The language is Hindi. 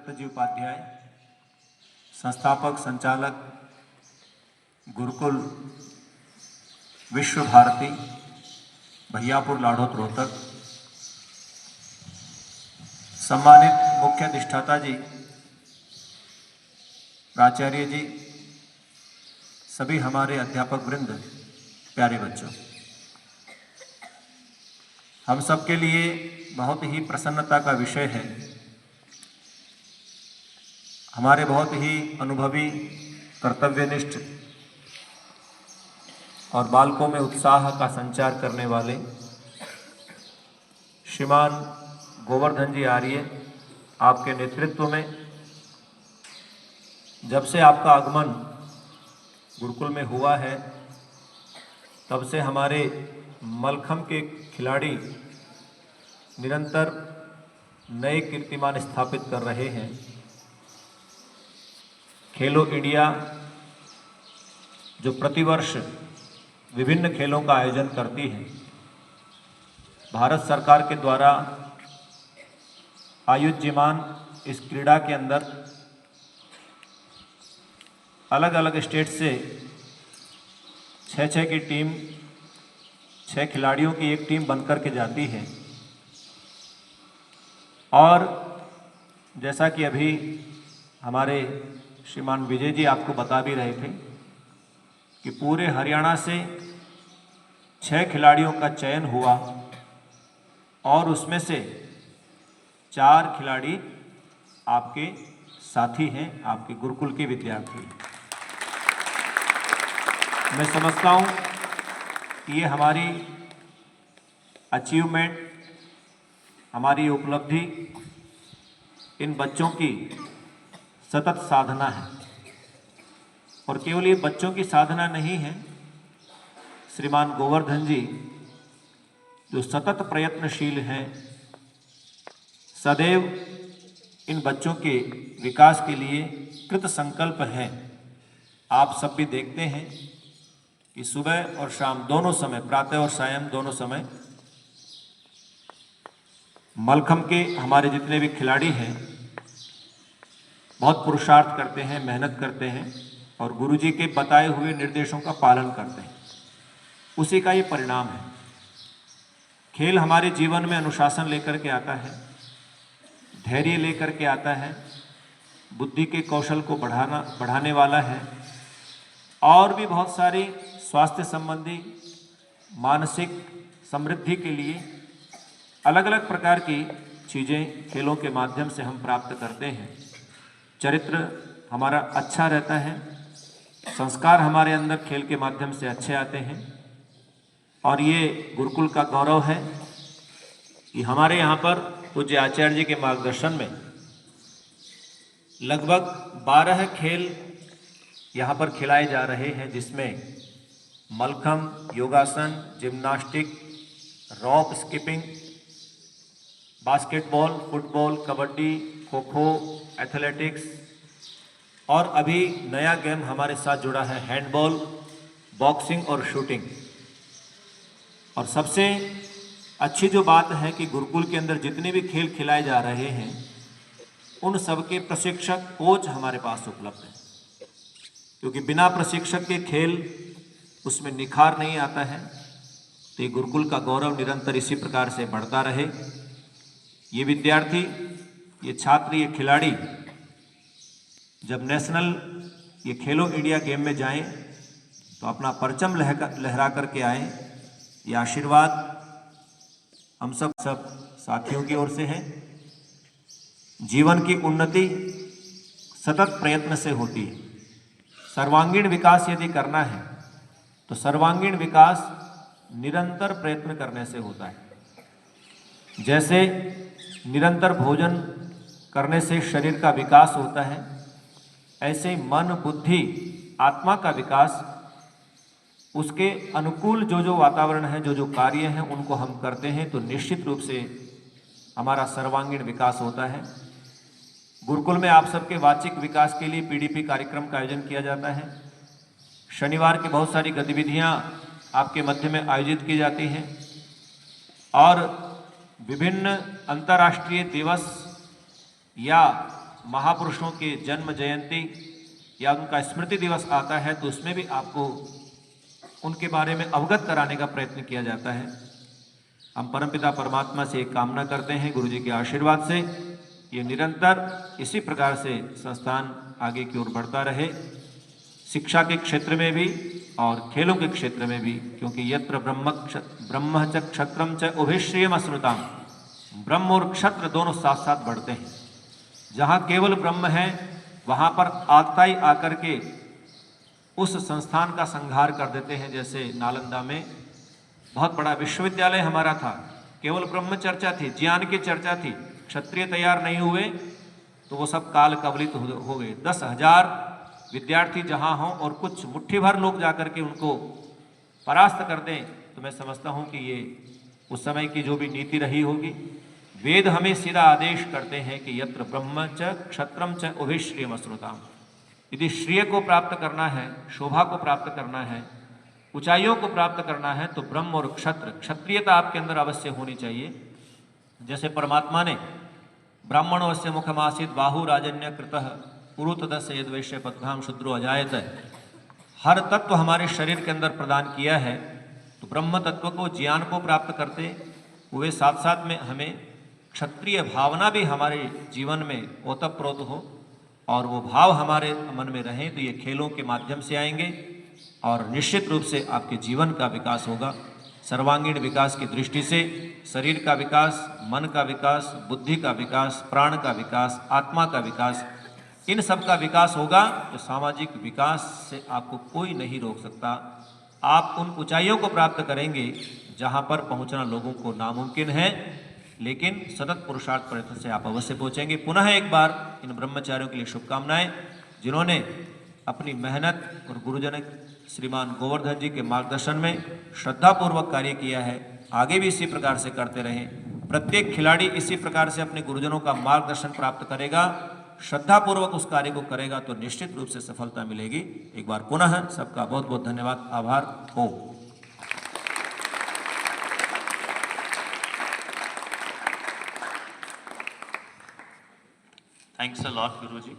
दत्त जी उपाध्याय, संस्थापक संचालक गुरुकुल विश्व भारती, भैयापुर लाढ़ौत रोहतक। सम्मानित मुख्य अधिष्ठाता जी, प्राचार्य जी, सभी हमारे अध्यापक वृंद, प्यारे बच्चों, हम सबके लिए बहुत ही प्रसन्नता का विषय है। हमारे बहुत ही अनुभवी, कर्तव्यनिष्ठ और बालकों में उत्साह का संचार करने वाले श्रीमान गोवर्धन जी आर्य, आपके नेतृत्व में जब से आपका आगमन गुरुकुल में हुआ है, तब से हमारे मलखम के खिलाड़ी निरंतर नए कीर्तिमान स्थापित कर रहे हैं। खेलो इंडिया जो प्रतिवर्ष विभिन्न खेलों का आयोजन करती है, भारत सरकार के द्वारा आयोज्यमान इस क्रीड़ा के अंदर अलग अलग स्टेट से 6 की टीम, 6 खिलाड़ियों की एक टीम बनकर के जाती है। और जैसा कि अभी हमारे श्रीमान विजय जी आपको बता भी रहे थे कि पूरे हरियाणा से 6 खिलाड़ियों का चयन हुआ और उसमें से 4 खिलाड़ी आपके साथी हैं, आपके गुरुकुल के विद्यार्थी। मैं समझता हूँ कि ये हमारी अचीवमेंट, हमारी उपलब्धि इन बच्चों की सतत साधना है। और केवल ये बच्चों की साधना नहीं है, श्रीमान गोवर्धन जी जो सतत प्रयत्नशील हैं, सदैव इन बच्चों के विकास के लिए कृत संकल्प हैं। आप सब भी देखते हैं कि सुबह और शाम दोनों समय, प्रातः और सायं दोनों समय, मलखम के हमारे जितने भी खिलाड़ी हैं बहुत पुरुषार्थ करते हैं, मेहनत करते हैं और गुरुजी के बताए हुए निर्देशों का पालन करते हैं। उसी का ये परिणाम है। खेल हमारे जीवन में अनुशासन लेकर के आता है, धैर्य लेकर के आता है, बुद्धि के कौशल को बढ़ाने वाला है और भी बहुत सारी स्वास्थ्य संबंधी, मानसिक समृद्धि के लिए अलग अलग प्रकार की चीज़ें खेलों के माध्यम से हम प्राप्त करते हैं। चरित्र हमारा अच्छा रहता है, संस्कार हमारे अंदर खेल के माध्यम से अच्छे आते हैं। और ये गुरुकुल का गौरव है कि हमारे यहाँ पर पूज्य आचार्य जी के मार्गदर्शन में लगभग 12 खेल यहाँ पर खिलाए जा रहे हैं, जिसमें मलखम, योगासन, gymnastic, रॉप skipping, basketball, football, kabaddi, kho kho, athletics और अभी नया गेम हमारे साथ जुड़ा है हैंडबॉल, बॉक्सिंग और शूटिंग। और सबसे अच्छी जो बात है कि गुरुकुल के अंदर जितने भी खेल खिलाए जा रहे हैं, उन सबके प्रशिक्षक, कोच हमारे पास उपलब्ध हैं, क्योंकि बिना प्रशिक्षक के खेल उसमें निखार नहीं आता है। तो ये गुरुकुल का गौरव निरंतर इसी प्रकार से बढ़ता रहे। ये विद्यार्थी, ये छात्र, ये खिलाड़ी जब नेशनल ये खेलो इंडिया गेम में जाएं तो अपना परचम लहरा करके आएँ। ये आशीर्वाद हम सब साथियों की ओर से है। जीवन की उन्नति सतत प्रयत्न से होती है। सर्वांगीण विकास यदि करना है तो सर्वांगीण विकास निरंतर प्रयत्न करने से होता है। जैसे निरंतर भोजन करने से शरीर का विकास होता है, ऐसे मन, बुद्धि, आत्मा का विकास उसके अनुकूल जो वातावरण है, जो कार्य हैं, उनको हम करते हैं तो निश्चित रूप से हमारा सर्वांगीण विकास होता है। गुरुकुल में आप सबके वाचिक विकास के लिए पीडीपी कार्यक्रम का आयोजन किया जाता है। शनिवार की बहुत सारी गतिविधियां आपके मध्य में आयोजित की जाती हैं और विभिन्न अंतर्राष्ट्रीय दिवस या महापुरुषों के जन्म जयंती या उनका स्मृति दिवस आता है तो उसमें भी आपको उनके बारे में अवगत कराने का प्रयत्न किया जाता है। हम परमपिता परमात्मा से एक कामना करते हैं, गुरु जी के आशीर्वाद से ये निरंतर इसी प्रकार से संस्थान आगे की ओर बढ़ता रहे, शिक्षा के क्षेत्र में भी और खेलों के क्षेत्र में भी, क्योंकि यत्र ब्रह्म च क्षत्रम च उभयश्रियम अश्नुताम, ब्रह्म और क्षत्र दोनों साथ साथ बढ़ते हैं। जहाँ केवल ब्रह्म है वहाँ पर आताई आकर के उस संस्थान का संहार कर देते हैं। जैसे नालंदा में बहुत बड़ा विश्वविद्यालय हमारा था, केवल ब्रह्म चर्चा थी, ज्ञान की चर्चा थी, क्षत्रिय तैयार नहीं हुए तो वो सब काल कवलित हो गए। 10,000 विद्यार्थी जहाँ हों और कुछ मुट्ठी भर लोग जाकर के उनको परास्त कर दें, तो मैं समझता हूँ कि ये उस समय की जो भी नीति रही होगी। वेद हमें सीधा आदेश करते हैं कि यत्र ब्रह्म च क्षत्रम च उभयश्रियम अश्नुताम। यदि श्रेय को प्राप्त करना है, शोभा को प्राप्त करना है, ऊंचाइयों को प्राप्त करना है तो ब्रह्म और क्षत्र, क्षत्रियता आपके अंदर अवश्य होनी चाहिए। जैसे परमात्मा ने ब्राह्मणोऽस्य मुखमासीत् बाहु राजन्य कृतः पुरुतदस्य यद्वैश्य पद्भ्याम शूद्रो अजायत, हर तत्व हमारे शरीर के अंदर प्रदान किया है। तो ब्रह्म तत्व को, ज्ञान को प्राप्त करते हुए साथ साथ में हमें क्षत्रिय भावना भी हमारे जीवन में ओतप्रोत हो और वो भाव हमारे मन में रहें, तो ये खेलों के माध्यम से आएंगे और निश्चित रूप से आपके जीवन का विकास होगा। सर्वांगीण विकास की दृष्टि से शरीर का विकास, मन का विकास, बुद्धि का विकास, प्राण का विकास, आत्मा का विकास, इन सब का विकास होगा तो सामाजिक विकास से आपको कोई नहीं रोक सकता। आप उन ऊंचाइयों को प्राप्त करेंगे जहां पर पहुंचना लोगों को नामुमकिन है, लेकिन सतत पुरुषार्थ प्रयत्न से आप अवश्य पहुंचेंगे। पुनः एक बार इन ब्रह्मचारियों के लिए शुभकामनाएं, जिन्होंने अपनी मेहनत और गुरुजन श्रीमान गोवर्धन जी के मार्गदर्शन में श्रद्धापूर्वक कार्य किया है, आगे भी इसी प्रकार से करते रहें। प्रत्येक खिलाड़ी इसी प्रकार से अपने गुरुजनों का मार्गदर्शन प्राप्त करेगा, श्रद्धापूर्वक उस कार्य को करेगा तो निश्चित रूप से सफलता मिलेगी। एक बार पुनः सबका बहुत बहुत धन्यवाद, आभार हो। Thanks a lot, Guruji.